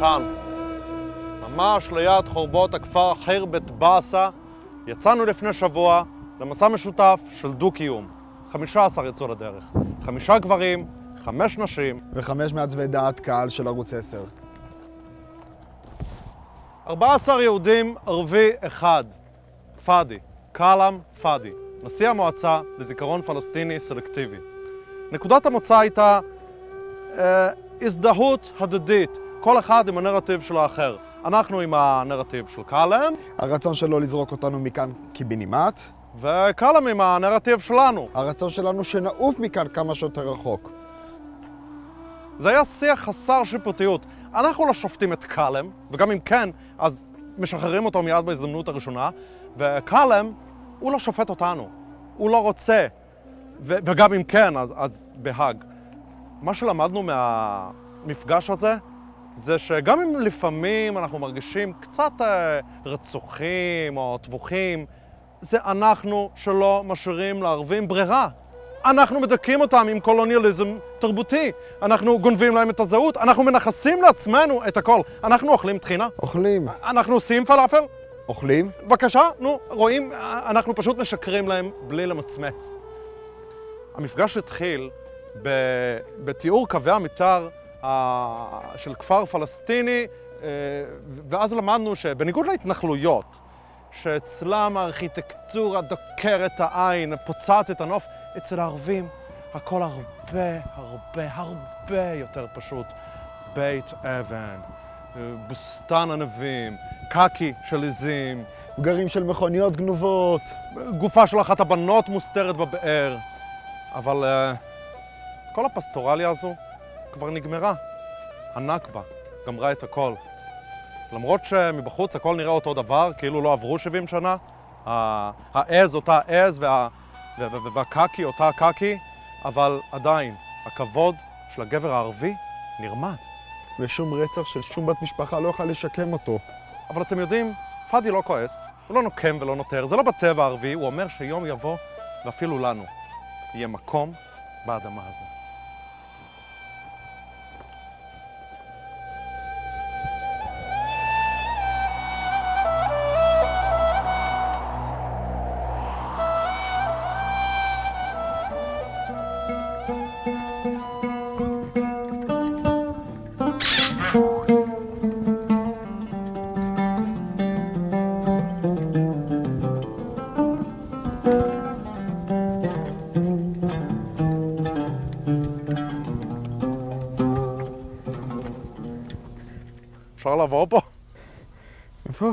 כאן, ממש ליד חורבות הכפר חירבת באסה, יצאנו לפני שבוע למסע משותף של דו-קיום. 15 יצאו לדרך, 5 גברים, 5 נשים. ו5 מעצבי דעת קהל של ערוץ 10. 14 יהודים, ערבי אחד. פאדי, קאלם פאדי, נשיא המועצה לזיכרון פלסטיני סלקטיבי. נקודת המוצא הייתה הזדהות הדדית, כל אחד עם הנרטיב של האחר. אנחנו עם הנרטיב של קאלם. הרצון שלו לזרוק אותנו מכאן קיבינימט. וקאלם עם הנרטיב שלנו. הרצון שלנו שנעוף מכאן כמה שיותר רחוק. זה היה שיח חסר שיפוטיות. אנחנו לא שופטים את קאלם, וגם אם כן, אז משחררים אותו מיד בהזדמנות הראשונה, וקאלם, הוא לא שופט אותנו. הוא לא רוצה. וגם אם כן, אז בהאג. מה שלמדנו מהמפגש הזה, זה שגם אם לפעמים אנחנו מרגישים קצת רצוחים או טבוחים, זה אנחנו שלא משאירים לערבים ברירה. אנחנו מדכאים אותם עם קולוניאליזם תרבותי. אנחנו גונבים להם את הזהות, אנחנו מנכסים לעצמנו את הכל. אנחנו אוכלים טחינה. אוכלים. אנחנו עושים פלאפל. אוכלים. בבקשה, נו, רואים, אנחנו פשוט משקרים להם בלי למצמץ. המפגש התחיל בתיאור קווי המתאר של כפר פלסטיני, ואז למדנו שבניגוד להתנחלויות, שאצלם הארכיטקטורה דוקרת העין, פוצעת את הנוף, אצל הערבים הכל הרבה יותר פשוט. בית אבן, בוסתן ענבים, קקי של עזים, גרים של מכוניות גנובות, גופה של אחת הבנות מוסתרת בבאר. אבל כל הפסטורליה הזו כבר נגמרה. הנכבה גמרה את הכל. למרות שמבחוץ הכל נראה אותו דבר, כאילו לא עברו 70 שנה, העז אותה עז והקקי אותה קקי, אבל עדיין הכבוד של הגבר הערבי נרמס. ושום רצח של שום בת משפחה לא יוכל לשקם אותו. אבל אתם יודעים, פאדי לא כועס, הוא לא נוקם ולא נותר, זה לא בטבע הערבי, הוא אומר שיום יבוא, ואפילו לנו, יהיה מקום באדמה הזו. אפשר לעבור פה? איפה?